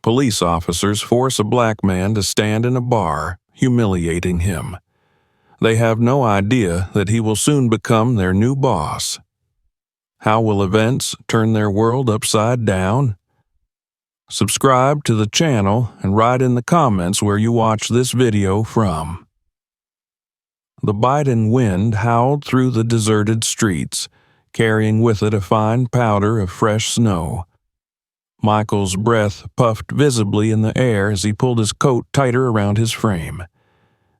Police officers force a black man to stand in a bar, humiliating him. They have no idea that he will soon become their new boss. How will events turn their world upside down? Subscribe to the channel and write in the comments where you watch this video from. The biting wind howled through the deserted streets, carrying with it a fine powder of fresh snow. Michael's breath puffed visibly in the air as he pulled his coat tighter around his frame.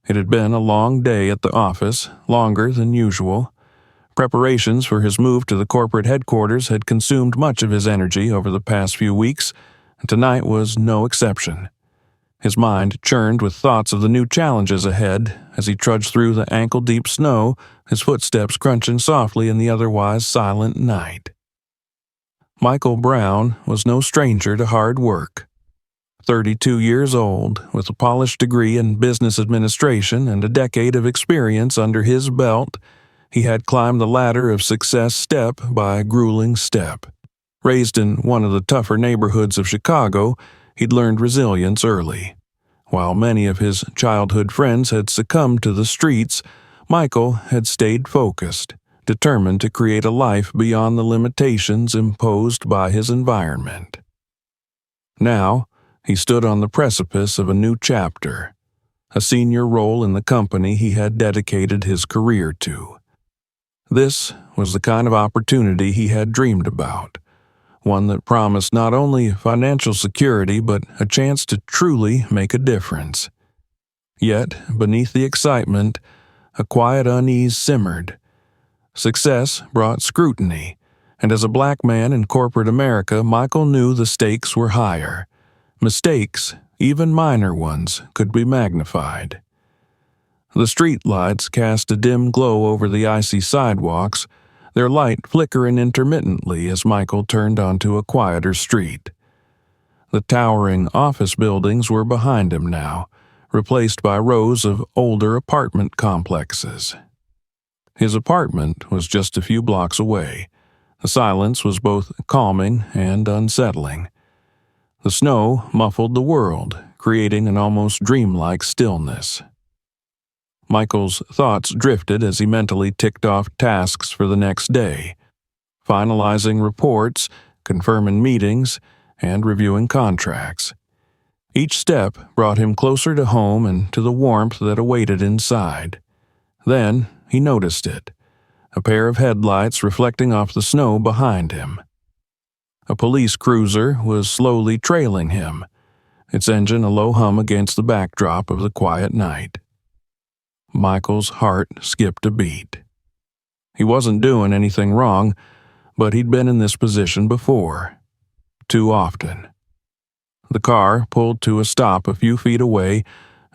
It had been a long day at the office, longer than usual. Preparations for his move to the corporate headquarters had consumed much of his energy over the past few weeks, and tonight was no exception. His mind churned with thoughts of the new challenges ahead as he trudged through the ankle-deep snow, his footsteps crunching softly in the otherwise silent night. Michael Brown was no stranger to hard work. 32 years old, with a polished degree in business administration and a decade of experience under his belt, he had climbed the ladder of success step by grueling step. Raised in one of the tougher neighborhoods of Chicago, he'd learned resilience early. While many of his childhood friends had succumbed to the streets, Michael had stayed focused, determined to create a life beyond the limitations imposed by his environment. Now, he stood on the precipice of a new chapter, a senior role in the company he had dedicated his career to. This was the kind of opportunity he had dreamed about, one that promised not only financial security but a chance to truly make a difference. Yet, beneath the excitement, a quiet unease simmered. Success brought scrutiny, and as a black man in corporate America, Michael knew the stakes were higher. Mistakes, even minor ones, could be magnified. The street lights cast a dim glow over the icy sidewalks, their light flickering intermittently as Michael turned onto a quieter street. The towering office buildings were behind him now, replaced by rows of older apartment complexes. His apartment was just a few blocks away. The silence was both calming and unsettling. The snow muffled the world, creating an almost dreamlike stillness. Michael's thoughts drifted as he mentally ticked off tasks for the next day, finalizing reports, confirming meetings, and reviewing contracts. Each step brought him closer to home and to the warmth that awaited inside. Then he noticed it, a pair of headlights reflecting off the snow behind him. A police cruiser was slowly trailing him, its engine a low hum against the backdrop of the quiet night. Michael's heart skipped a beat. He wasn't doing anything wrong, but he'd been in this position before. Too often. The car pulled to a stop a few feet away,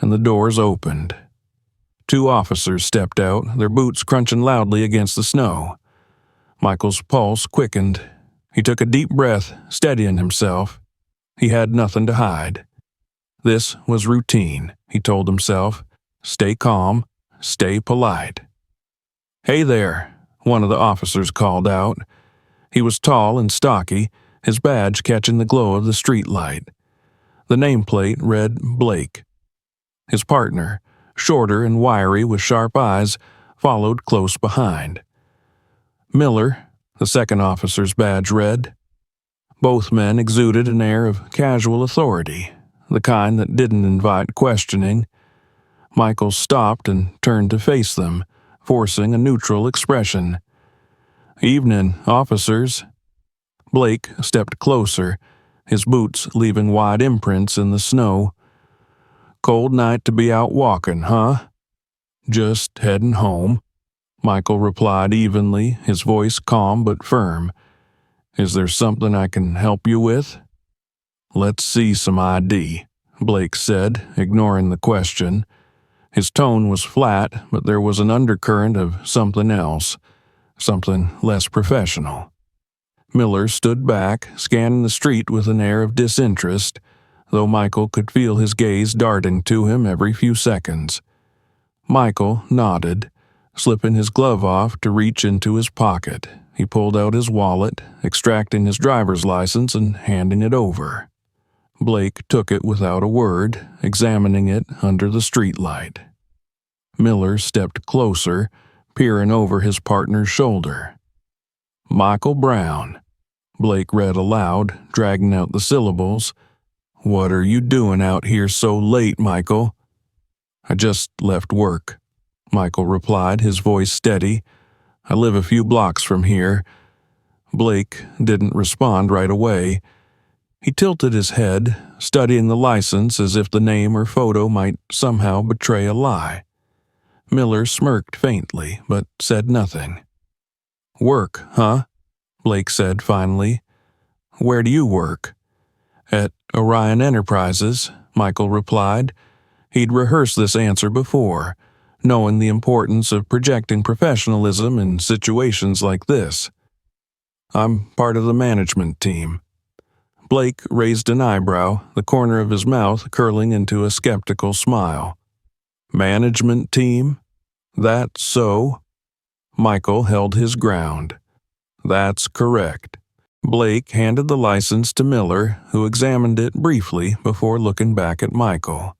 and the doors opened. Two officers stepped out, their boots crunching loudly against the snow. Michael's pulse quickened. He took a deep breath, steadying himself. He had nothing to hide. This was routine, he told himself. Stay calm, stay polite. "Hey there," one of the officers called out. He was tall and stocky, his badge catching the glow of the streetlight. The nameplate read Blake. His partner, shorter and wiry with sharp eyes, followed close behind. Miller, the second officer's badge read. Both men exuded an air of casual authority, the kind that didn't invite questioning. Michael stopped and turned to face them, forcing a neutral expression. "Evening, officers." Blake stepped closer, his boots leaving wide imprints in the snow. "Cold night to be out walking, huh?" "Just heading home," Michael replied evenly, his voice calm but firm. "Is there something I can help you with?" "Let's see some ID," Blake said, ignoring the question. His tone was flat, but there was an undercurrent of something else, something less professional. Miller stood back, scanning the street with an air of disinterest, though Michael could feel his gaze darting to him every few seconds. Michael nodded, slipping his glove off to reach into his pocket. He pulled out his wallet, extracting his driver's license and handing it over. Blake took it without a word, examining it under the streetlight. Miller stepped closer, peering over his partner's shoulder. Michael Brown, Blake read aloud, dragging out the syllables. "What are you doing out here so late, Michael?" "I just left work," Michael replied, his voice steady. "I live a few blocks from here." Blake didn't respond right away. He tilted his head, studying the license as if the name or photo might somehow betray a lie. Miller smirked faintly, but said nothing. "Work, huh?" Blake said finally. "Where do you work?" "At Orion Enterprises," Michael replied. He'd rehearsed this answer before, knowing the importance of projecting professionalism in situations like this. "I'm part of the management team." Blake raised an eyebrow, the corner of his mouth curling into a skeptical smile. "Management team? That so?" Michael held his ground. "That's correct." Blake handed the license to Miller, who examined it briefly before looking back at Michael.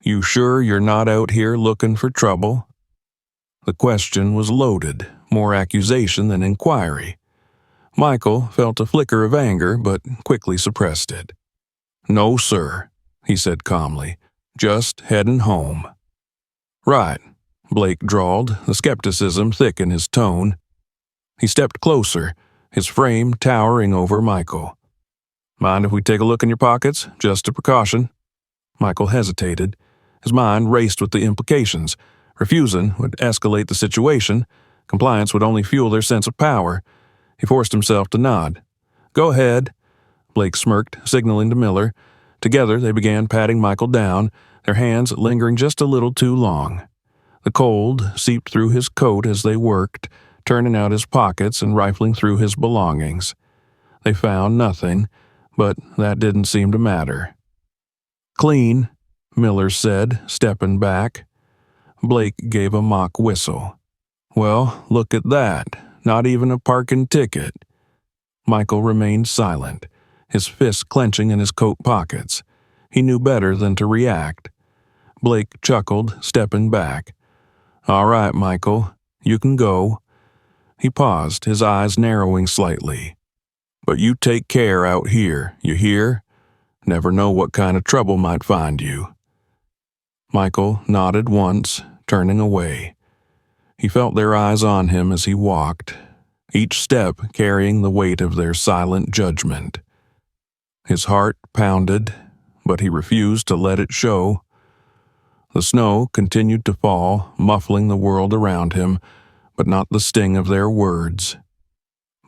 "You sure you're not out here looking for trouble?" The question was loaded, more accusation than inquiry. Michael felt a flicker of anger, but quickly suppressed it. "No, sir," he said calmly. "Just heading home." "Right," Blake drawled, the skepticism thick in his tone. He stepped closer, his frame towering over Michael. "Mind if we take a look in your pockets, just a precaution?" Michael hesitated. His mind raced with the implications. Refusing would escalate the situation. Compliance would only fuel their sense of power. He forced himself to nod. "Go ahead," Blake smirked, signaling to Miller. Together they began patting Michael down, their hands lingering just a little too long. The cold seeped through his coat as they worked, turning out his pockets and rifling through his belongings. They found nothing, but that didn't seem to matter. "Clean," Miller said, stepping back. Blake gave a mock whistle. "Well, look at that. Not even a parking ticket." Michael remained silent, his fists clenching in his coat pockets. He knew better than to react. Blake chuckled, stepping back. "All right, Michael, you can go." He paused, his eyes narrowing slightly. "But you take care out here, you hear? Never know what kind of trouble might find you." Michael nodded once, turning away. He felt their eyes on him as he walked, each step carrying the weight of their silent judgment. His heart pounded, but he refused to let it show. The snow continued to fall, muffling the world around him, but not the sting of their words.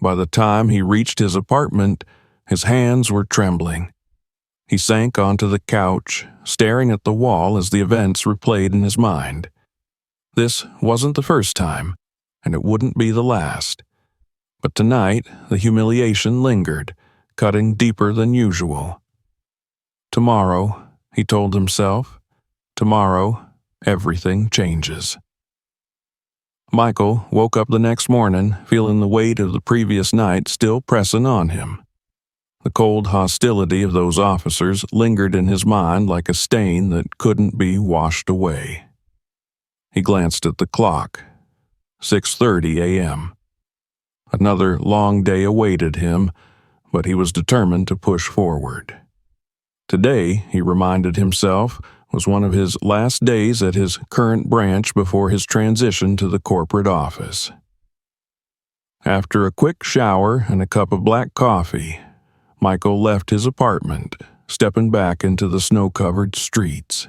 By the time he reached his apartment, his hands were trembling. He sank onto the couch, staring at the wall as the events replayed in his mind. This wasn't the first time, and it wouldn't be the last. But tonight, the humiliation lingered, cutting deeper than usual. Tomorrow, he told himself, tomorrow, everything changes. Michael woke up the next morning, feeling the weight of the previous night still pressing on him. The cold hostility of those officers lingered in his mind like a stain that couldn't be washed away. He glanced at the clock. 6:30 a.m. Another long day awaited him, but he was determined to push forward. Today, he reminded himself, was one of his last days at his current branch before his transition to the corporate office. After a quick shower and a cup of black coffee, Michael left his apartment, stepping back into the snow-covered streets.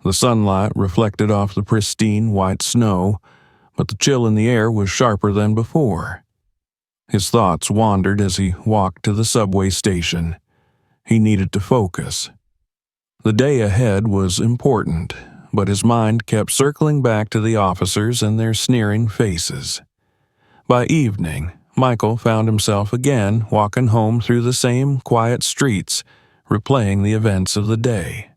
The sunlight reflected off the pristine white snow, but the chill in the air was sharper than before. His thoughts wandered as he walked to the subway station. He needed to focus. The day ahead was important, but his mind kept circling back to the officers and their sneering faces. By evening, Michael found himself again walking home through the same quiet streets, replaying the events of the day.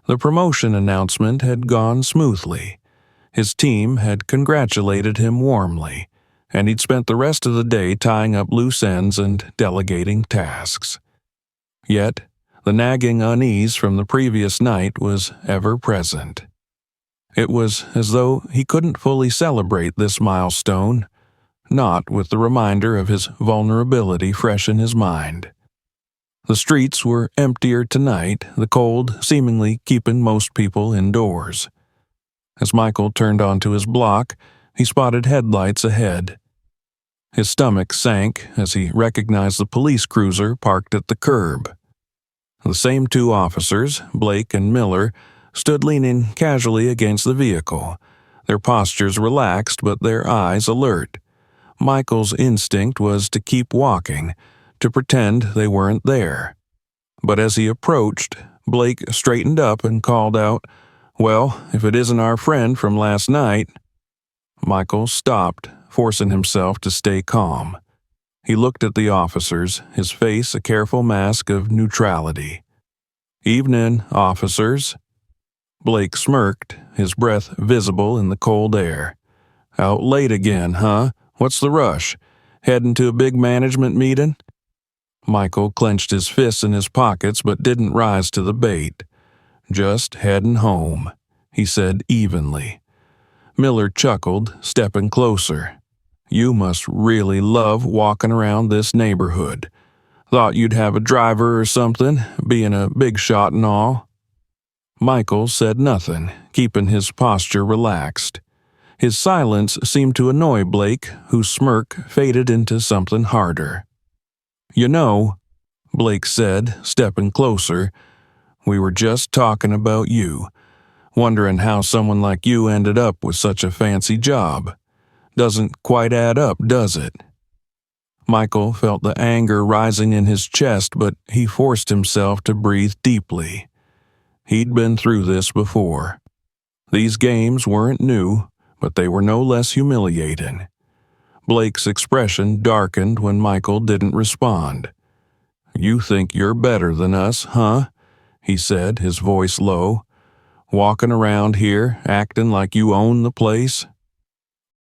The promotion announcement had gone smoothly. His team had congratulated him warmly, and he'd spent the rest of the day tying up loose ends and delegating tasks. Yet, the nagging unease from the previous night was ever present. It was as though he couldn't fully celebrate this milestone, not with the reminder of his vulnerability fresh in his mind. The streets were emptier tonight, the cold seemingly keeping most people indoors. As Michael turned onto his block, he spotted headlights ahead. His stomach sank as he recognized the police cruiser parked at the curb. The same two officers, Blake and Miller, stood leaning casually against the vehicle, their postures relaxed but their eyes alert. Michael's instinct was to keep walking, to pretend they weren't there. But as he approached, Blake straightened up and called out, "Well, if it isn't our friend from last night." Michael stopped, forcing himself to stay calm. He looked at the officers, his face a careful mask of neutrality. "Evening, officers." Blake smirked, his breath visible in the cold air. "Out late again, huh? What's the rush? Heading to a big management meeting?" Michael clenched his fists in his pockets but didn't rise to the bait. "Just heading home," he said evenly. Miller chuckled, stepping closer. "You must really love walking around this neighborhood. Thought you'd have a driver or something, being a big shot and all." Michael said nothing, keeping his posture relaxed. His silence seemed to annoy Blake, whose smirk faded into something harder. "You know," Blake said, stepping closer, "we were just talking about you, wondering how someone like you ended up with such a fancy job. Doesn't quite add up, does it?" Michael felt the anger rising in his chest, but he forced himself to breathe deeply. He'd been through this before. These games weren't new, but they were no less humiliating. Blake's expression darkened when Michael didn't respond. "You think you're better than us, huh?" he said, his voice low. "Walking around here, acting like you own the place?"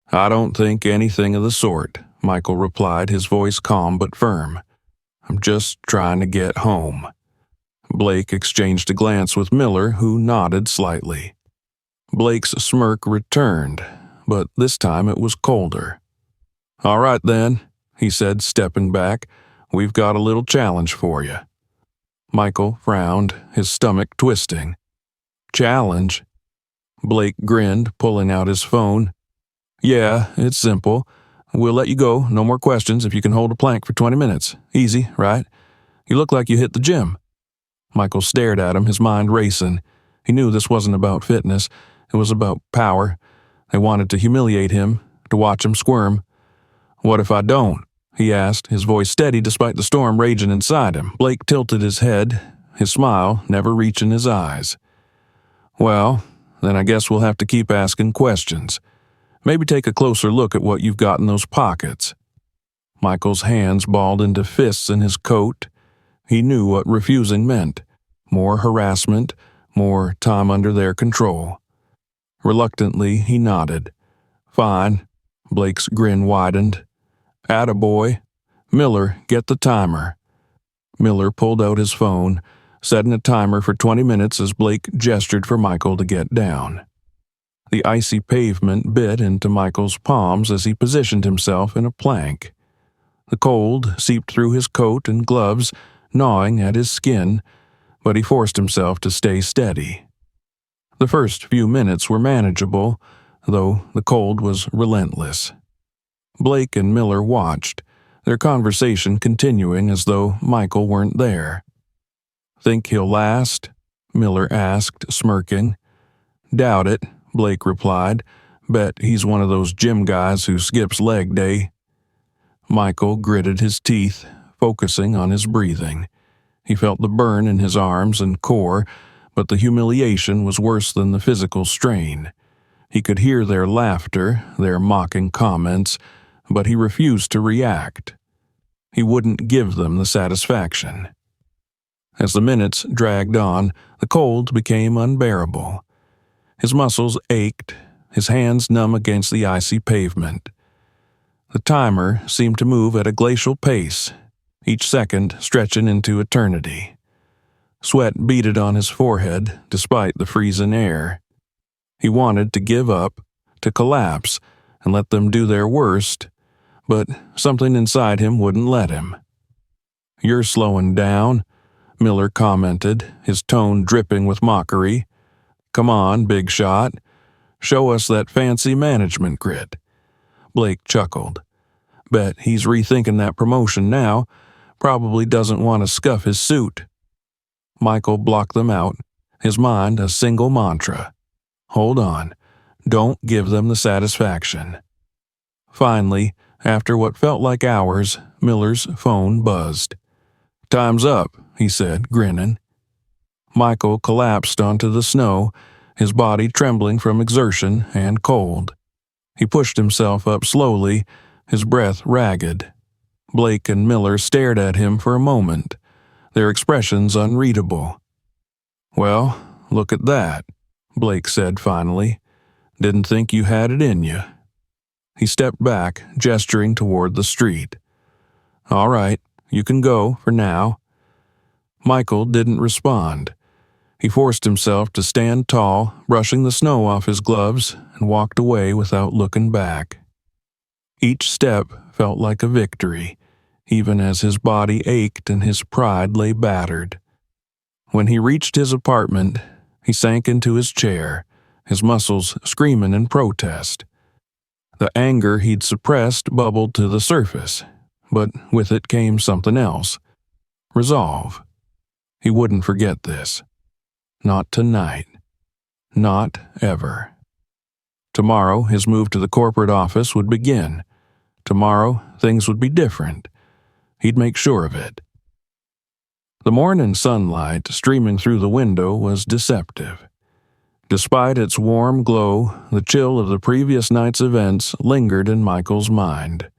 "I don't think anything of the sort," Michael replied, his voice calm but firm. "I'm just trying to get home." Blake exchanged a glance with Miller, who nodded slightly. Blake's smirk returned, but this time it was colder. "All right then," he said, stepping back. "We've got a little challenge for you." Michael frowned, his stomach twisting. "Challenge?" Blake grinned, pulling out his phone. "Yeah, it's simple. We'll let you go, no more questions, if you can hold a plank for 20 minutes. Easy, right? You look like you hit the gym." Michael stared at him, his mind racing. He knew this wasn't about fitness. It was about power. They wanted to humiliate him, to watch him squirm. "What if I don't?" he asked, his voice steady despite the storm raging inside him. Blake tilted his head, his smile never reaching his eyes. "Well, then I guess we'll have to keep asking questions. Maybe take a closer look at what you've got in those pockets." Michael's hands balled into fists in his coat. He knew what refusing meant. More harassment, more time under their control. Reluctantly, he nodded. "Fine." Blake's grin widened. "Attaboy. Miller, get the timer." Miller pulled out his phone, setting a timer for 20 minutes as Blake gestured for Michael to get down. The icy pavement bit into Michael's palms as he positioned himself in a plank. The cold seeped through his coat and gloves, gnawing at his skin, but he forced himself to stay steady. The first few minutes were manageable, though the cold was relentless. Blake and Miller watched, their conversation continuing as though Michael weren't there. "Think he'll last?" Miller asked, smirking. "Doubt it," Blake replied. "Bet he's one of those gym guys who skips leg day." Michael gritted his teeth, focusing on his breathing. He felt the burn in his arms and core, but the humiliation was worse than the physical strain. He could hear their laughter, their mocking comments, but he refused to react. He wouldn't give them the satisfaction. As the minutes dragged on, the cold became unbearable. His muscles ached, his hands numb against the icy pavement. The timer seemed to move at a glacial pace, each second stretching into eternity. Sweat beaded on his forehead despite the freezing air. He wanted to give up, to collapse, and let them do their worst, but something inside him wouldn't let him. "You're slowing down," Miller commented, his tone dripping with mockery. "Come on, big shot. Show us that fancy management grit." Blake chuckled. "Bet he's rethinking that promotion now. Probably doesn't want to scuff his suit." Michael blocked them out, his mind a single mantra. Hold on. Don't give them the satisfaction. Finally, after what felt like hours, Miller's phone buzzed. "Time's up," he said, grinning. Michael collapsed onto the snow, his body trembling from exertion and cold. He pushed himself up slowly, his breath ragged. Blake and Miller stared at him for a moment, their expressions unreadable. "Well, look at that," Blake said finally. "Didn't think you had it in you." He stepped back, gesturing toward the street. "All right, you can go for now." Michael didn't respond. He forced himself to stand tall, brushing the snow off his gloves, and walked away without looking back. Each step felt like a victory, even as his body ached and his pride lay battered. When he reached his apartment, he sank into his chair, his muscles screaming in protest. The anger he'd suppressed bubbled to the surface, but with it came something else. Resolve. He wouldn't forget this. Not tonight. Not ever. Tomorrow, his move to the corporate office would begin. Tomorrow, things would be different. He'd make sure of it. The morning sunlight streaming through the window was deceptive. Despite its warm glow, the chill of the previous night's events lingered in Michael's mind.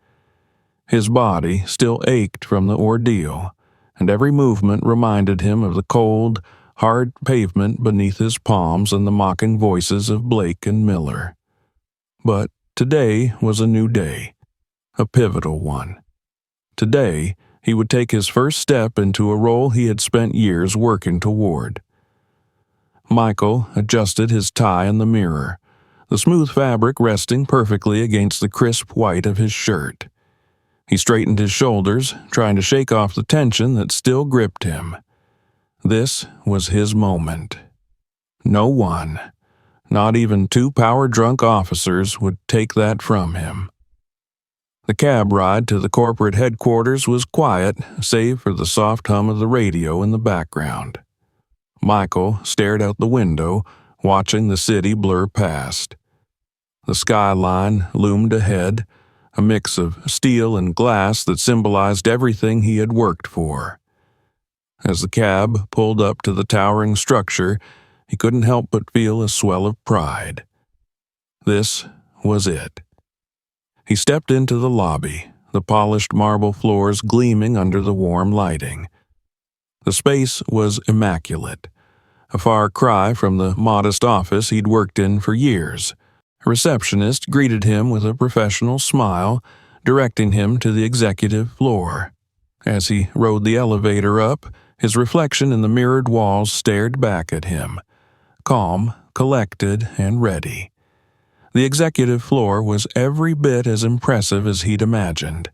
His body still ached from the ordeal, and every movement reminded him of the cold, hard pavement beneath his palms and the mocking voices of Blake and Miller. But today was a new day, a pivotal one. Today, he would take his first step into a role he had spent years working toward. Michael adjusted his tie in the mirror, the smooth fabric resting perfectly against the crisp white of his shirt. He straightened his shoulders, trying to shake off the tension that still gripped him. This was his moment. No one, not even two power-drunk officers, would take that from him. The cab ride to the corporate headquarters was quiet, save for the soft hum of the radio in the background. Michael stared out the window, watching the city blur past. The skyline loomed ahead, a mix of steel and glass that symbolized everything he had worked for. As the cab pulled up to the towering structure, he couldn't help but feel a swell of pride. This was it. He stepped into the lobby, the polished marble floors gleaming under the warm lighting. The space was immaculate, a far cry from the modest office he'd worked in for years. A receptionist greeted him with a professional smile, directing him to the executive floor. As he rode the elevator up, his reflection in the mirrored walls stared back at him, calm, collected, and ready. The executive floor was every bit as impressive as he'd imagined.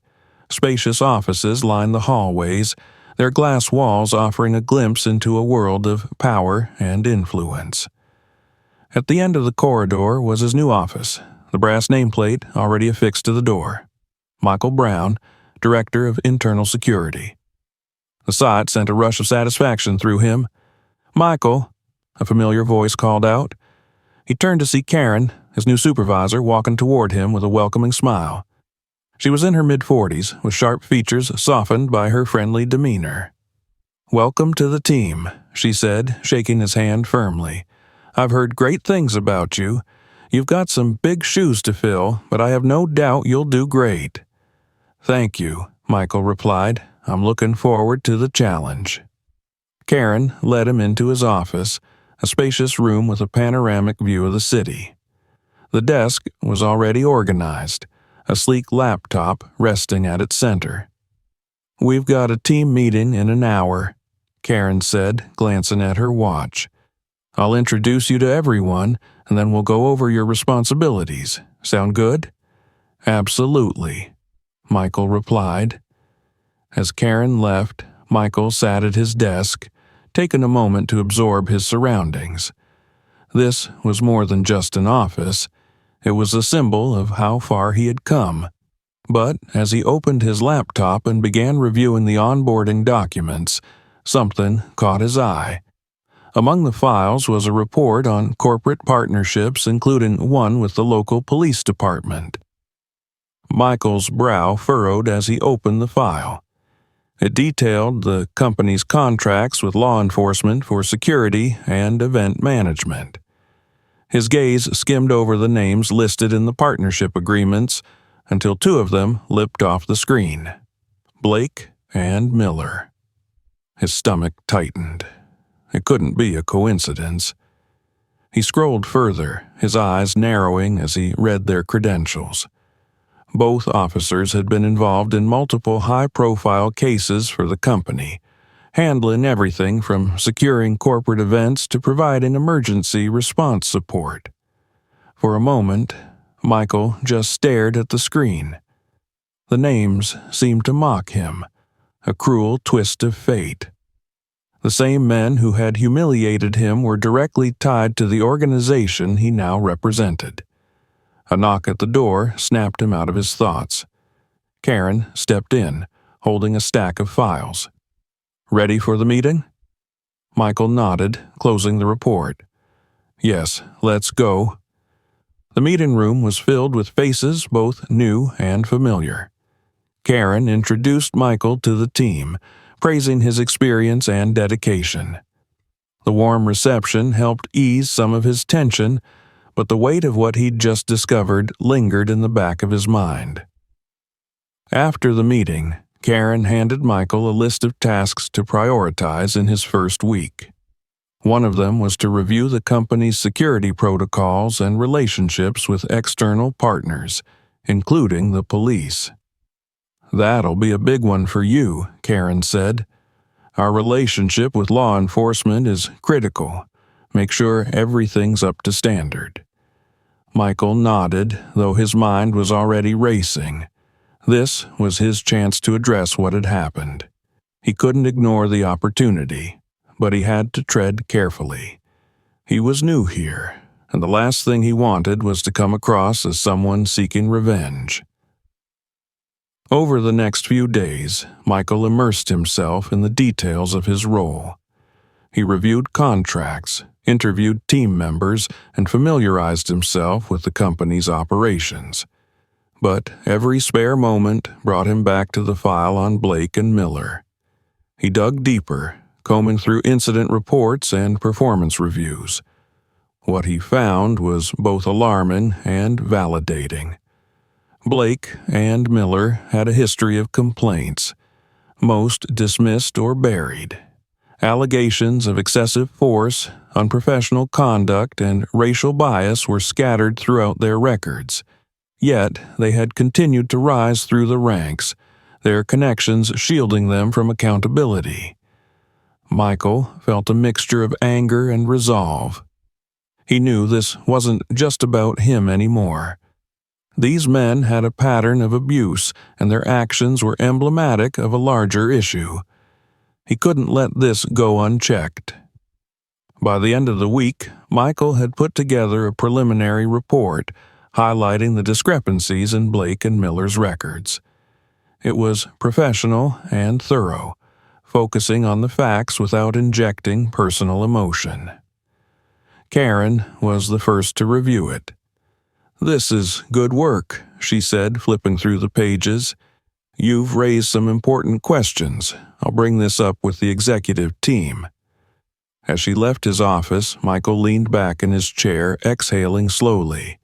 Spacious offices lined the hallways, their glass walls offering a glimpse into a world of power and influence. At the end of the corridor was his new office, the brass nameplate already affixed to the door. Michael Brown, Director of Internal Security. The sight sent a rush of satisfaction through him. "Michael," a familiar voice called out. He turned to see Karen, his new supervisor, walking toward him with a welcoming smile. She was in her mid-40s, with sharp features softened by her friendly demeanor. "Welcome to the team," she said, shaking his hand firmly. "I've heard great things about you. You've got some big shoes to fill, but I have no doubt you'll do great." "Thank you," Michael replied. "I'm looking forward to the challenge." Karen led him into his office, a spacious room with a panoramic view of the city. The desk was already organized, a sleek laptop resting at its center. "We've got a team meeting in an hour," Karen said, glancing at her watch. "I'll introduce you to everyone, and then we'll go over your responsibilities. Sound good?" "Absolutely," Michael replied. As Karen left, Michael sat at his desk, taking a moment to absorb his surroundings. This was more than just an office. It was a symbol of how far he had come. But as he opened his laptop and began reviewing the onboarding documents, something caught his eye. Among the files was a report on corporate partnerships, including one with the local police department. Michael's brow furrowed as he opened the file. It detailed the company's contracts with law enforcement for security and event management. His gaze skimmed over the names listed in the partnership agreements until two of them leapt off the screen: Blake and Miller. His stomach tightened. It couldn't be a coincidence. He scrolled further, his eyes narrowing as he read their credentials. Both officers had been involved in multiple high-profile cases for the company, handling everything from securing corporate events to providing emergency response support. For a moment, Michael just stared at the screen. The names seemed to mock him, a cruel twist of fate. The same men who had humiliated him were directly tied to the organization he now represented. A knock at the door snapped him out of his thoughts. Karen stepped in, holding a stack of files. "Ready for the meeting?" Michael nodded, closing the report. "Yes, let's go." The meeting room was filled with faces both new and familiar. Karen introduced Michael to the team, praising his experience and dedication. The warm reception helped ease some of his tension, but the weight of what he'd just discovered lingered in the back of his mind. After the meeting, Karen handed Michael a list of tasks to prioritize in his first week. One of them was to review the company's security protocols and relationships with external partners, including the police. "That'll be a big one for you," Karen said. "Our relationship with law enforcement is critical. Make sure everything's up to standard." Michael nodded, though his mind was already racing. This was his chance to address what had happened. He couldn't ignore the opportunity, but he had to tread carefully. He was new here, and the last thing he wanted was to come across as someone seeking revenge. Over the next few days, Michael immersed himself in the details of his role. He reviewed contracts, interviewed team members, and familiarized himself with the company's operations. But every spare moment brought him back to the file on Blake and Miller. He dug deeper, combing through incident reports and performance reviews. What he found was both alarming and validating. Blake and Miller had a history of complaints, most dismissed or buried. Allegations of excessive force, unprofessional conduct, and racial bias were scattered throughout their records. Yet they had continued to rise through the ranks, their connections shielding them from accountability. Michael felt a mixture of anger and resolve. He knew this wasn't just about him anymore. These men had a pattern of abuse, and their actions were emblematic of a larger issue. He couldn't let this go unchecked. By the end of the week, Michael had put together a preliminary report highlighting the discrepancies in Blake and Miller's records. It was professional and thorough, focusing on the facts without injecting personal emotion. Karen was the first to review it. "This is good work," she said, flipping through the pages. "You've raised some important questions. I'll bring this up with the executive team." As she left his office, Michael leaned back in his chair, exhaling slowly.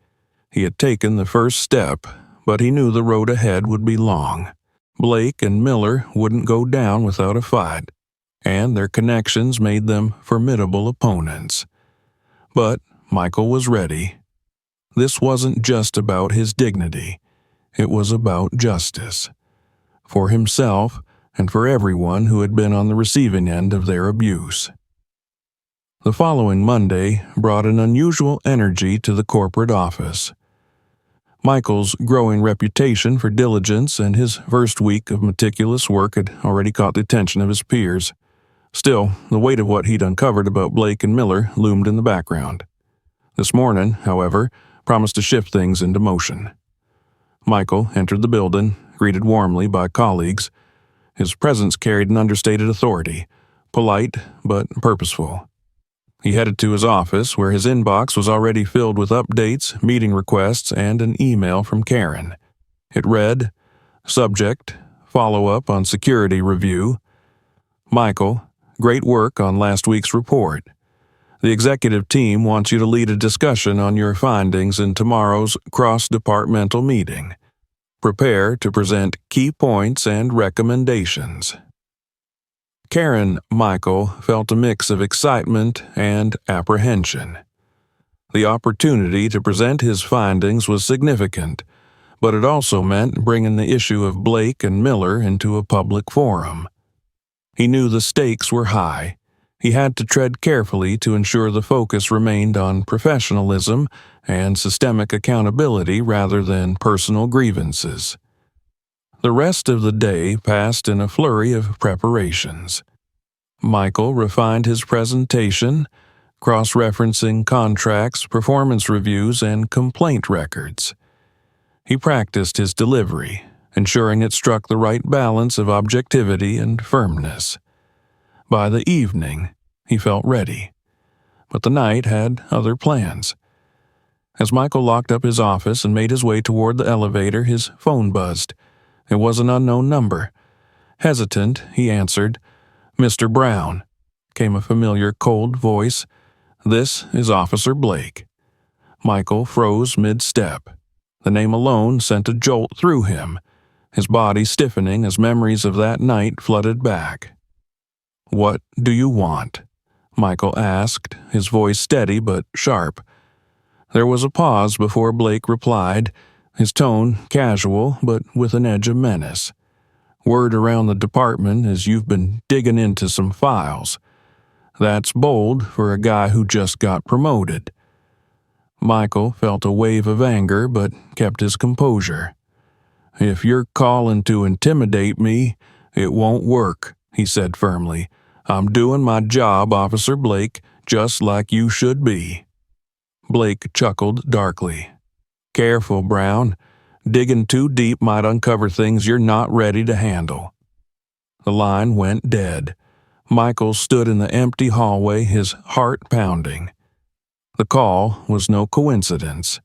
He had taken the first step, but he knew the road ahead would be long. Blake and Miller wouldn't go down without a fight, and their connections made them formidable opponents. But Michael was ready. This wasn't just about his dignity. It was about justice. For himself and for everyone who had been on the receiving end of their abuse. The following Monday brought an unusual energy to the corporate office. Michael's growing reputation for diligence and his first week of meticulous work had already caught the attention of his peers. Still, the weight of what he'd uncovered about Blake and Miller loomed in the background. This morning, however, promised to shift things into motion. Michael entered the building, greeted warmly by colleagues. His presence carried an understated authority, polite but purposeful. He headed to his office, where his inbox was already filled with updates, meeting requests, and an email from Karen. It read, Subject, Follow-up on Security Review. Michael, great work on last week's report. The executive team wants you to lead a discussion on your findings in tomorrow's cross-departmental meeting. Prepare to present key points and recommendations. Karen Michael felt a mix of excitement and apprehension. The opportunity to present his findings was significant, but it also meant bringing the issue of Blake and Miller into a public forum. He knew the stakes were high. He had to tread carefully to ensure the focus remained on professionalism and systemic accountability rather than personal grievances. The rest of the day passed in a flurry of preparations. Michael refined his presentation, cross-referencing contracts, performance reviews, and complaint records. He practiced his delivery, ensuring it struck the right balance of objectivity and firmness. By the evening, he felt ready, but the night had other plans. As Michael locked up his office and made his way toward the elevator, his phone buzzed. It was an unknown number. Hesitant, he answered. Mr. Brown, came a familiar cold voice. This is Officer Blake. Michael froze mid-step. The name alone sent a jolt through him, his body stiffening as memories of that night flooded back. What do you want? Michael asked, his voice steady but sharp. There was a pause before Blake replied, his tone casual but with an edge of menace. Word around the department is you've been digging into some files. That's bold for a guy who just got promoted. Michael felt a wave of anger but kept his composure. If you're calling to intimidate me, it won't work, he said firmly. I'm doing my job, Officer Blake, just like you should be. Blake chuckled darkly. Careful, Brown. Digging too deep might uncover things you're not ready to handle. The line went dead. Michael stood in the empty hallway, his heart pounding. The call was no coincidence.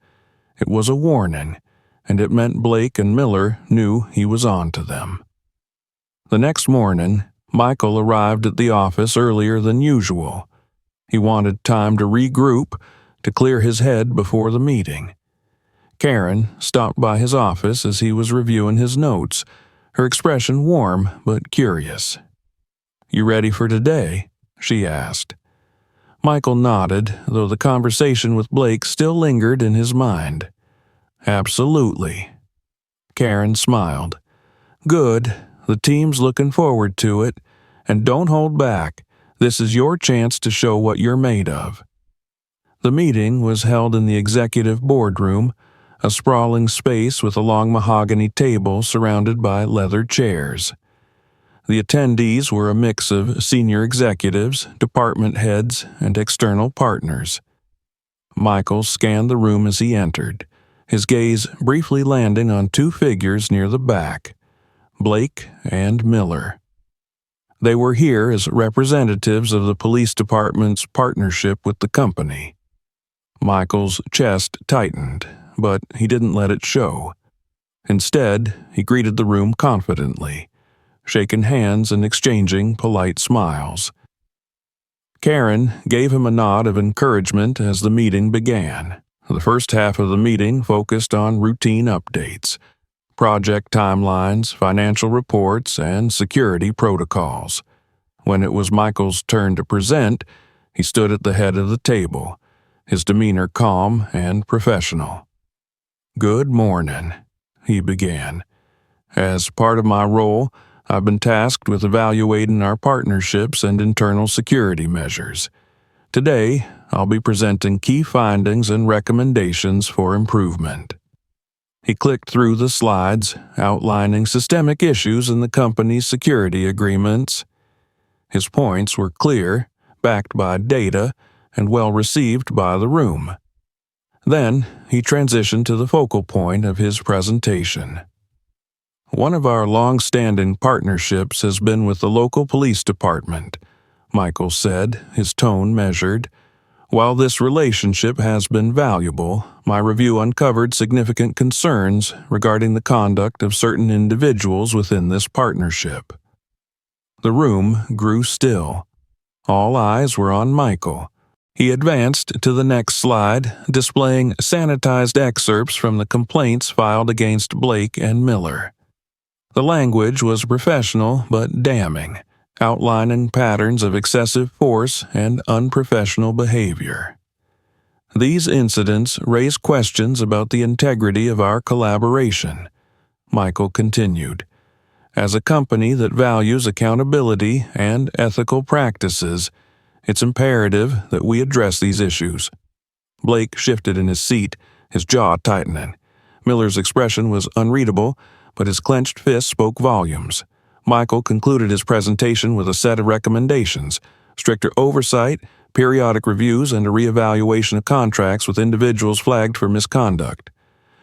It was a warning, and it meant Blake and Miller knew he was on to them. The next morning, Michael arrived at the office earlier than usual. He wanted time to regroup, to clear his head before the meeting. Karen stopped by his office as he was reviewing his notes, her expression warm but curious. You ready for today? She asked. Michael nodded, though the conversation with Blake still lingered in his mind. Absolutely. Karen smiled. Good. The team's looking forward to it. And don't hold back. This is your chance to show what you're made of. The meeting was held in the executive boardroom, a sprawling space with a long mahogany table surrounded by leather chairs. The attendees were a mix of senior executives, department heads, and external partners. Michael scanned the room as he entered, his gaze briefly landing on two figures near the back, Blake and Miller. They were here as representatives of the police department's partnership with the company. Michael's chest tightened, but he didn't let it show. Instead, he greeted the room confidently, shaking hands and exchanging polite smiles. Karen gave him a nod of encouragement as the meeting began. The first half of the meeting focused on routine updates, project timelines, financial reports, and security protocols. When it was Michael's turn to present, he stood at the head of the table, his demeanor calm and professional. Good morning, he began. As part of my role, I've been tasked with evaluating our partnerships and internal security measures. Today, I'll be presenting key findings and recommendations for improvement." He clicked through the slides, outlining systemic issues in the company's security agreements. His points were clear, backed by data, and well received by the room. Then, he transitioned to the focal point of his presentation. "One of our long-standing partnerships has been with the local police department," Michael said, his tone measured. "While this relationship has been valuable, my review uncovered significant concerns regarding the conduct of certain individuals within this partnership." The room grew still. All eyes were on Michael. He advanced to the next slide, displaying sanitized excerpts from the complaints filed against Blake and Miller. The language was professional but damning, outlining patterns of excessive force and unprofessional behavior. "These incidents raise questions about the integrity of our collaboration," Michael continued. "As a company that values accountability and ethical practices, it's imperative that we address these issues." Blake shifted in his seat, his jaw tightening. Miller's expression was unreadable, but his clenched fist spoke volumes. Michael concluded his presentation with a set of recommendations: stricter oversight, periodic reviews, and a reevaluation of contracts with individuals flagged for misconduct.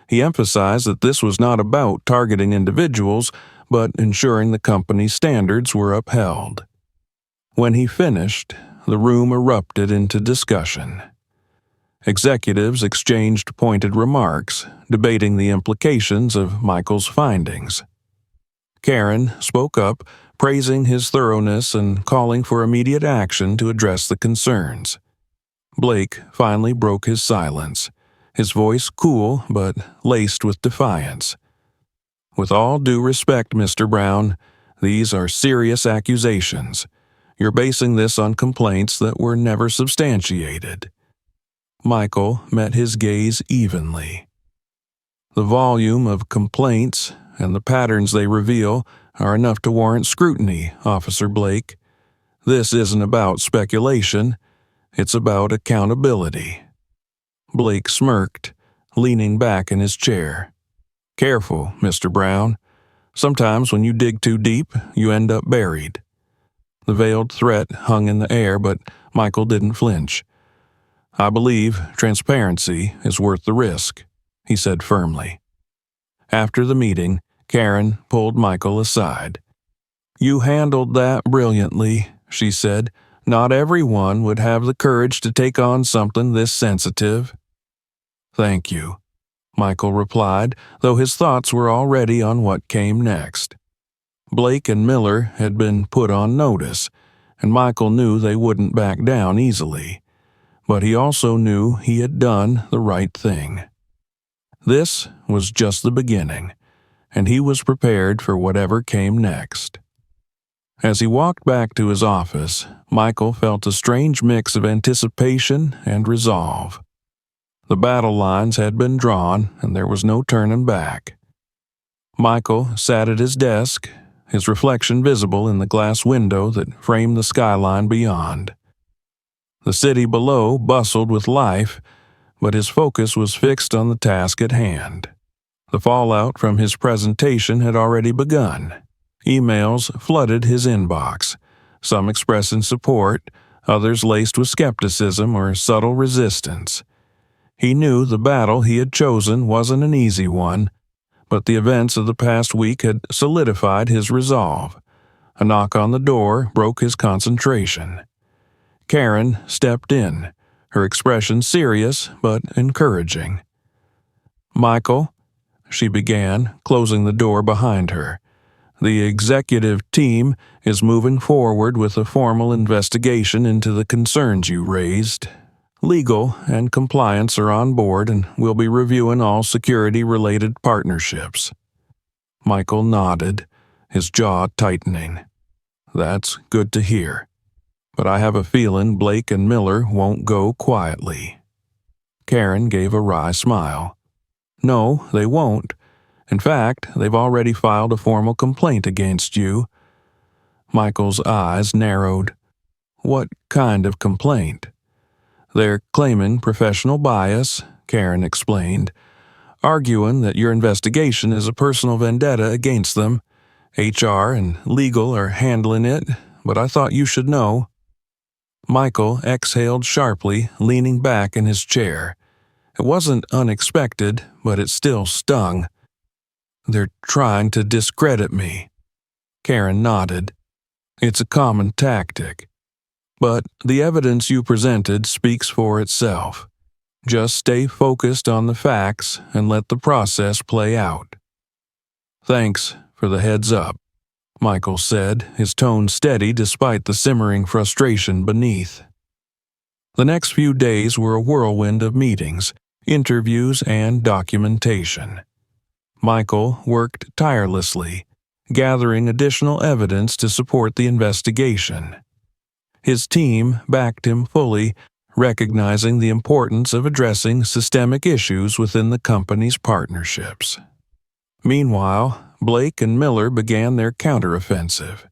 He emphasized that this was not about targeting individuals, but ensuring the company's standards were upheld. When he finished, the room erupted into discussion. Executives exchanged pointed remarks, debating the implications of Michael's findings. Karen spoke up, praising his thoroughness and calling for immediate action to address the concerns. Blake finally broke his silence, his voice cool but laced with defiance. "With all due respect, Mr. Brown, these are serious accusations. You're basing this on complaints that were never substantiated." Michael met his gaze evenly. "The volume of complaints and the patterns they reveal are enough to warrant scrutiny, Officer Blake. This isn't about speculation, it's about accountability." Blake smirked, leaning back in his chair. "Careful, Mr. Brown. Sometimes when you dig too deep, you end up buried." The veiled threat hung in the air, but Michael didn't flinch. "I believe transparency is worth the risk," he said firmly. After the meeting, Karen pulled Michael aside. "You handled that brilliantly," she said. "Not everyone would have the courage to take on something this sensitive." "Thank you," Michael replied, though his thoughts were already on what came next. Blake and Miller had been put on notice, and Michael knew they wouldn't back down easily. But he also knew he had done the right thing. This was just the beginning, and he was prepared for whatever came next. As he walked back to his office, Michael felt a strange mix of anticipation and resolve. The battle lines had been drawn, and there was no turning back. Michael sat at his desk, his reflection visible in the glass window that framed the skyline beyond. The city below bustled with life, but his focus was fixed on the task at hand. The fallout from his presentation had already begun. Emails flooded his inbox, some expressing support, others laced with skepticism or subtle resistance. He knew the battle he had chosen wasn't an easy one, but the events of the past week had solidified his resolve. A knock on the door broke his concentration. Karen stepped in, her expression serious but encouraging. "Michael," she began, closing the door behind her, "the executive team is moving forward with a formal investigation into the concerns you raised. Legal and compliance are on board, and we'll be reviewing all security-related partnerships." Michael nodded, his jaw tightening. "That's good to hear. But I have a feeling Blake and Miller won't go quietly." Karen gave a wry smile. "No, they won't, In fact, they've already filed a formal complaint against you." Michael's eyes narrowed. "What kind of complaint?" "They're claiming professional bias," Karen explained, "arguing that your investigation is a personal vendetta against them. HR and legal are handling it, but I thought you should know." Michael exhaled sharply, leaning back in his chair. It wasn't unexpected, but it still stung. "They're trying to discredit me." Karen nodded. "It's a common tactic. But the evidence you presented speaks for itself. Just stay focused on the facts and let the process play out." "Thanks for the heads up," Michael said, his tone steady despite the simmering frustration beneath. The next few days were a whirlwind of meetings, interviews, and documentation. Michael worked tirelessly, gathering additional evidence to support the investigation. His team backed him fully, recognizing the importance of addressing systemic issues within the company's partnerships. Meanwhile, Blake and Miller began their counteroffensive.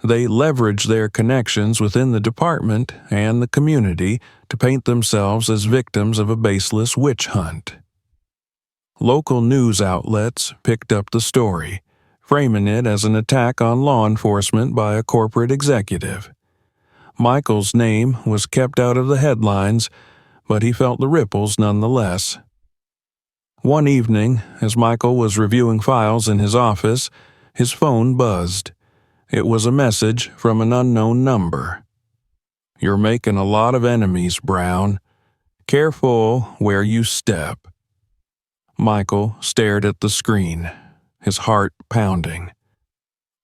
They leveraged their connections within the department and the community to paint themselves as victims of a baseless witch hunt. Local news outlets picked up the story, framing it as an attack on law enforcement by a corporate executive. Michael's name was kept out of the headlines, but he felt the ripples nonetheless. One evening, as Michael was reviewing files in his office, his phone buzzed. It was a message from an unknown number. "You're making a lot of enemies, Brown. Careful where you step." Michael stared at the screen, his heart pounding.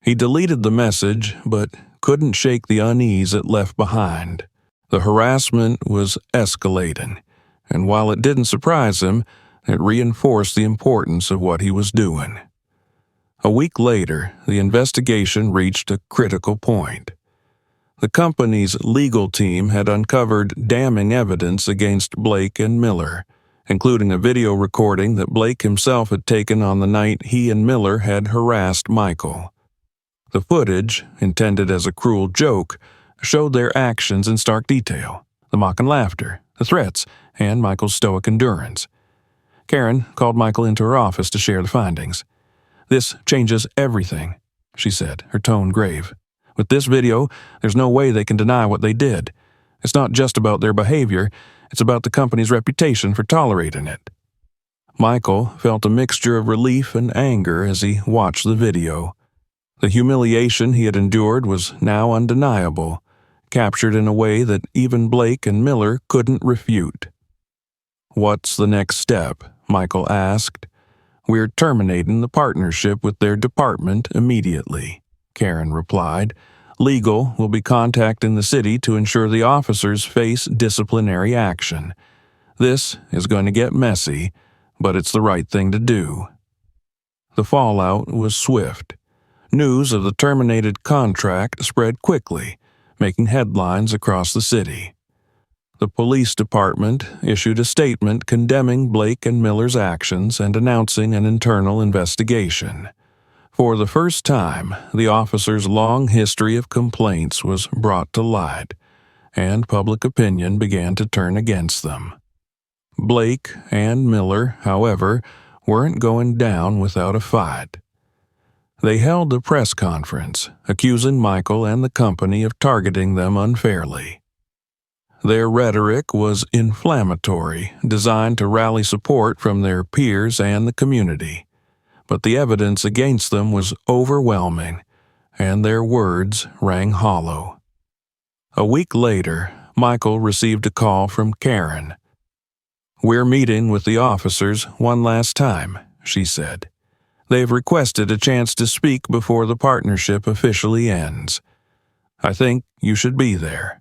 He deleted the message, but couldn't shake the unease it left behind. The harassment was escalating, and while it didn't surprise him, it reinforced the importance of what he was doing. A week later, the investigation reached a critical point. The company's legal team had uncovered damning evidence against Blake and Miller, including a video recording that Blake himself had taken on the night he and Miller had harassed Michael. The footage, intended as a cruel joke, showed their actions in stark detail: the mocking laughter, the threats, and Michael's stoic endurance. Karen called Michael into her office to share the findings. "This changes everything," she said, her tone grave. "With this video, there's no way they can deny what they did. It's not just about their behavior, it's about the company's reputation for tolerating it." Michael felt a mixture of relief and anger as he watched the video. The humiliation he had endured was now undeniable, captured in a way that even Blake and Miller couldn't refute. "What's the next step?" Michael asked. "We're terminating the partnership with their department immediately," Karen replied. "Legal will be contacting the city to ensure the officers face disciplinary action. This is going to get messy, but it's the right thing to do." The fallout was swift. News of the terminated contract spread quickly, making headlines across the city. The police department issued a statement condemning Blake and Miller's actions and announcing an internal investigation. For the first time, the officers' long history of complaints was brought to light, and public opinion began to turn against them. Blake and Miller, however, weren't going down without a fight. They held a press conference, accusing Michael and the company of targeting them unfairly. Their rhetoric was inflammatory, designed to rally support from their peers and the community. But the evidence against them was overwhelming, and their words rang hollow. A week later, Michael received a call from Karen. "We're meeting with the officers one last time," she said. "They've requested a chance to speak before the partnership officially ends. I think you should be there."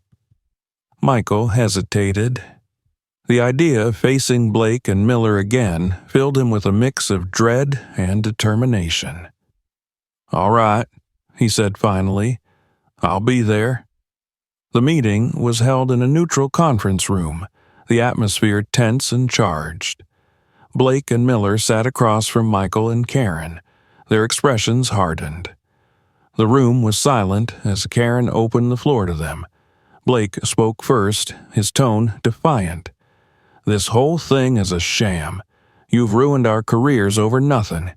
Michael hesitated. The idea of facing Blake and Miller again filled him with a mix of dread and determination. "All right," he said finally. "I'll be there." The meeting was held in a neutral conference room, the atmosphere tense and charged. Blake and Miller sat across from Michael and Karen, their expressions hardened. The room was silent as Karen opened the floor to them. Blake spoke first, his tone defiant. "This whole thing is a sham. You've ruined our careers over nothing."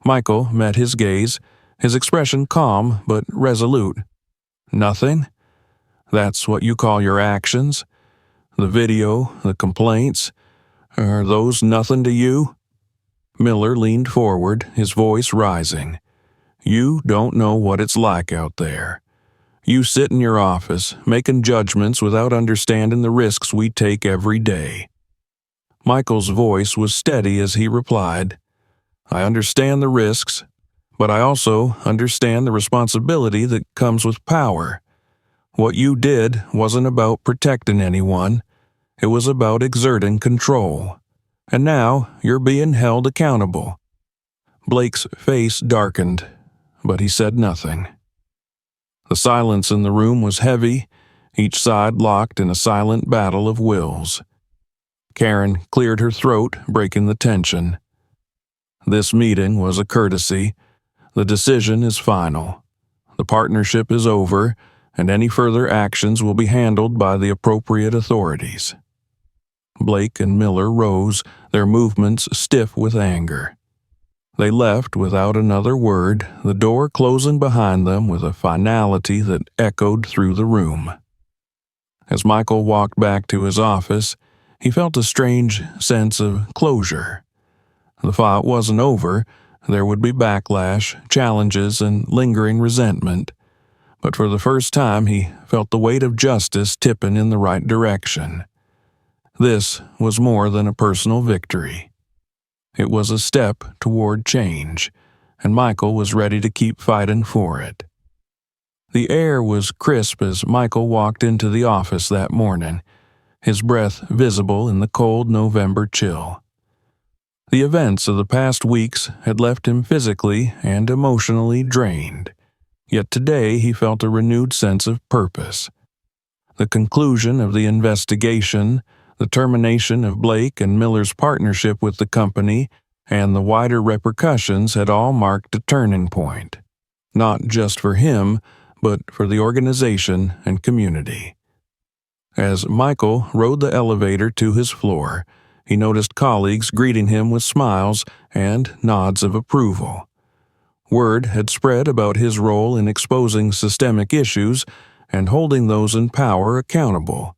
Michael met his gaze, his expression calm but resolute. "Nothing? That's what you call your actions? The video, the complaints, are those nothing to you?" Miller leaned forward, his voice rising. "You don't know what it's like out there. You sit in your office, making judgments without understanding the risks we take every day." Michael's voice was steady as he replied, "I understand the risks, but I also understand the responsibility that comes with power. What you did wasn't about protecting anyone. It was about exerting control. And now you're being held accountable." Blake's face darkened, but he said nothing. The silence in the room was heavy, each side locked in a silent battle of wills. Karen cleared her throat, breaking the tension. "This meeting was a courtesy. The decision is final. The partnership is over, and any further actions will be handled by the appropriate authorities." Blake and Miller rose, their movements stiff with anger. They left without another word, the door closing behind them with a finality that echoed through the room. As Michael walked back to his office, he felt a strange sense of closure. The fight wasn't over. There would be backlash, challenges, and lingering resentment. But for the first time, he felt the weight of justice tipping in the right direction. This was more than a personal victory. It was a step toward change, and Michael was ready to keep fighting for it. The air was crisp as Michael walked into the office that morning, his breath visible in the cold November chill. The events of the past weeks had left him physically and emotionally drained, yet today he felt a renewed sense of purpose. The conclusion of the investigation, the termination of Blake and Miller's partnership with the company, and the wider repercussions had all marked a turning point, not just for him, but for the organization and community. As Michael rode the elevator to his floor, he noticed colleagues greeting him with smiles and nods of approval. Word had spread about his role in exposing systemic issues and holding those in power accountable.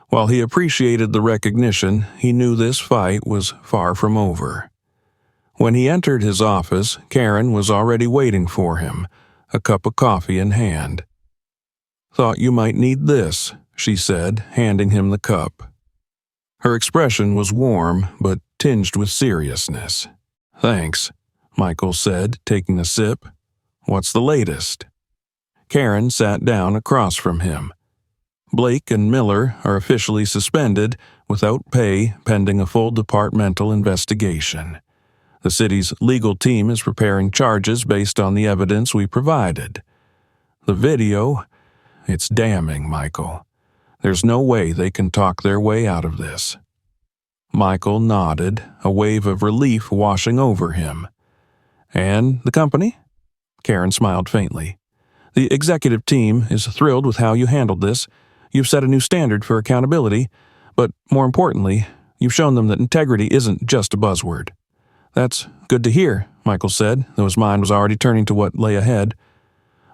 While he appreciated the recognition, he knew this fight was far from over. When he entered his office, Karen was already waiting for him, a cup of coffee in hand. "Thought you might need this," she said, handing him the cup. Her expression was warm, but tinged with seriousness. "Thanks," Michael said, taking a sip. "What's the latest?" Karen sat down across from him. "Blake and Miller are officially suspended without pay pending a full departmental investigation. The city's legal team is preparing charges based on the evidence we provided. The video, it's damning, Michael. There's no way they can talk their way out of this." Michael nodded, a wave of relief washing over him. "And the company?" Karen smiled faintly. "The executive team is thrilled with how you handled this. You've set a new standard for accountability, but more importantly, you've shown them that integrity isn't just a buzzword." "That's good to hear," Michael said, though his mind was already turning to what lay ahead.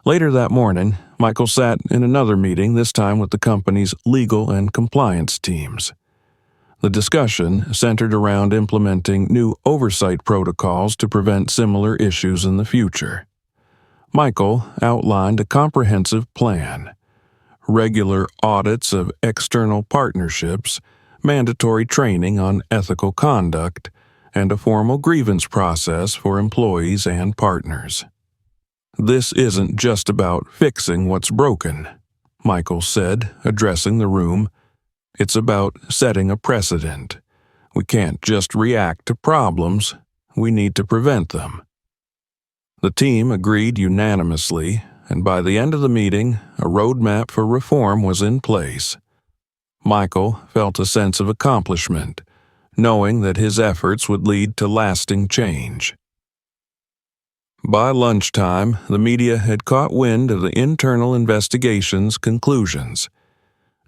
Later that morning, Michael sat in another meeting, this time with the company's legal and compliance teams. The discussion centered around implementing new oversight protocols to prevent similar issues in the future. Michael outlined a comprehensive plan: regular audits of external partnerships, mandatory training on ethical conduct, and a formal grievance process for employees and partners. "This isn't just about fixing what's broken," Michael said, addressing the room. "It's about setting a precedent. We can't just react to problems, we need to prevent them." The team agreed unanimously, and by the end of the meeting, a roadmap for reform was in place. Michael felt a sense of accomplishment, knowing that his efforts would lead to lasting change. By lunchtime, the media had caught wind of the internal investigation's conclusions.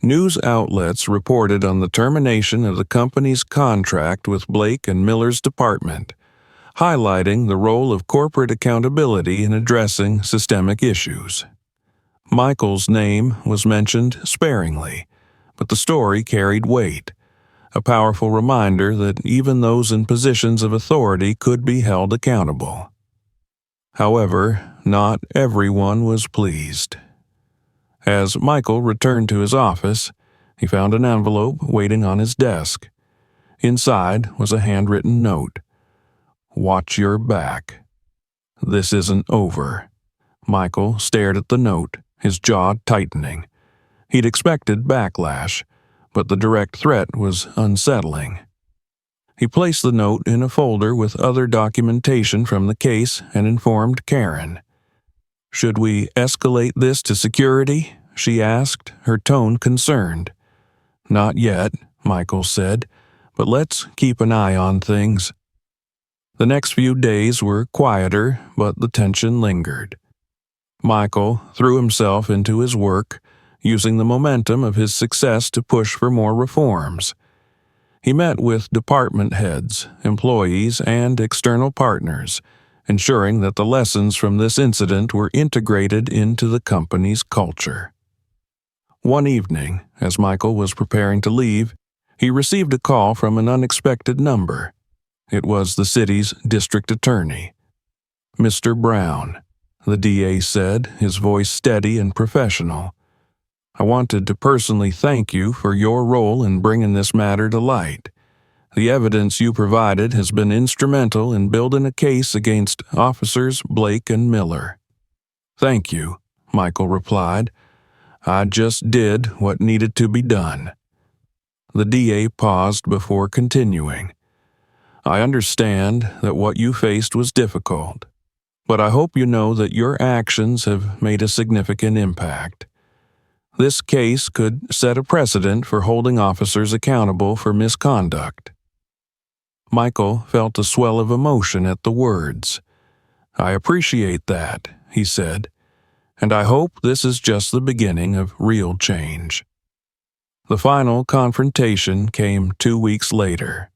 News outlets reported on the termination of the company's contract with Blake and Miller's department, highlighting the role of corporate accountability in addressing systemic issues. Michael's name was mentioned sparingly, but the story carried weight, a powerful reminder that even those in positions of authority could be held accountable. However, not everyone was pleased. As Michael returned to his office, he found an envelope waiting on his desk. Inside was a handwritten note. "Watch your back. This isn't over." Michael stared at the note, his jaw tightening. He'd expected backlash, but the direct threat was unsettling. He placed the note in a folder with other documentation from the case and informed Karen. "Should we escalate this to security?" she asked, her tone concerned. "Not yet," Michael said, "but let's keep an eye on things." The next few days were quieter, but the tension lingered. Michael threw himself into his work, using the momentum of his success to push for more reforms. He met with department heads, employees, and external partners, ensuring that the lessons from this incident were integrated into the company's culture. One evening, as Michael was preparing to leave, he received a call from an unexpected number. It was the city's district attorney. "Mr. Brown," the DA said, his voice steady and professional. "I wanted to personally thank you for your role in bringing this matter to light. The evidence you provided has been instrumental in building a case against Officers Blake and Miller." "Thank you," Michael replied. "I just did what needed to be done." The DA paused before continuing. "I understand that what you faced was difficult, but I hope you know that your actions have made a significant impact. This case could set a precedent for holding officers accountable for misconduct." Michael felt a swell of emotion at the words. "I appreciate that," he said, "and I hope this is just the beginning of real change." The final confrontation came 2 weeks later.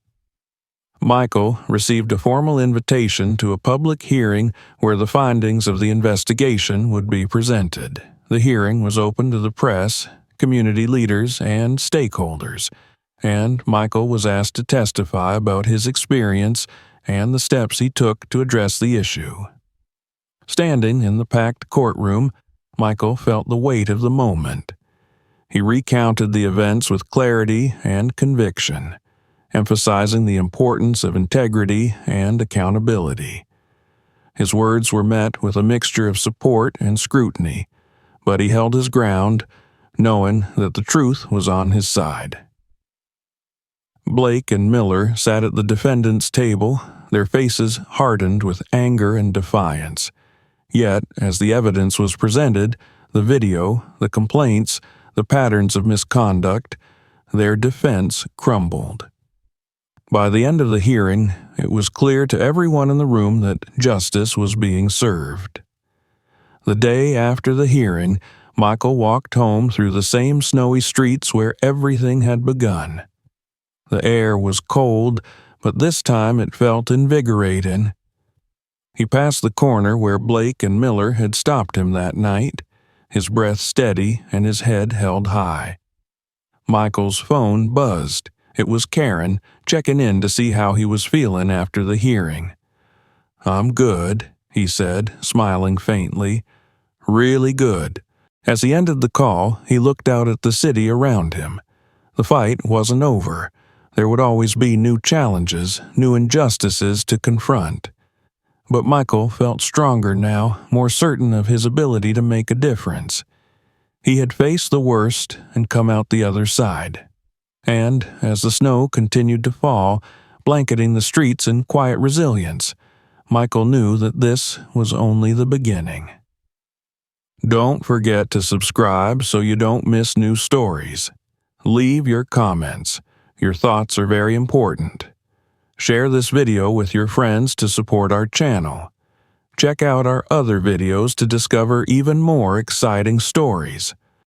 Michael received a formal invitation to a public hearing where the findings of the investigation would be presented. The hearing was open to the press, community leaders, and stakeholders, and Michael was asked to testify about his experience and the steps he took to address the issue. Standing in the packed courtroom, Michael felt the weight of the moment. He recounted the events with clarity and conviction, emphasizing the importance of integrity and accountability. His words were met with a mixture of support and scrutiny, but he held his ground, knowing that the truth was on his side. Blake and Miller sat at the defendant's table, their faces hardened with anger and defiance. Yet, as the evidence was presented, the video, the complaints, the patterns of misconduct, their defense crumbled. By the end of the hearing, it was clear to everyone in the room that justice was being served. The day after the hearing, Michael walked home through the same snowy streets where everything had begun. The air was cold, but this time it felt invigorating. He passed the corner where Blake and Miller had stopped him that night, his breath steady and his head held high. Michael's phone buzzed. It was Karen, checking in to see how he was feeling after the hearing. "I'm good," he said, smiling faintly. "Really good." As he ended the call, he looked out at the city around him. The fight wasn't over. There would always be new challenges, new injustices to confront. But Michael felt stronger now, more certain of his ability to make a difference. He had faced the worst and come out the other side. And as the snow continued to fall, blanketing the streets in quiet resilience, Michael knew that this was only the beginning. Don't forget to subscribe so you don't miss new stories. Leave your comments. Your thoughts are very important. Share this video with your friends to support our channel. Check out our other videos to discover even more exciting stories.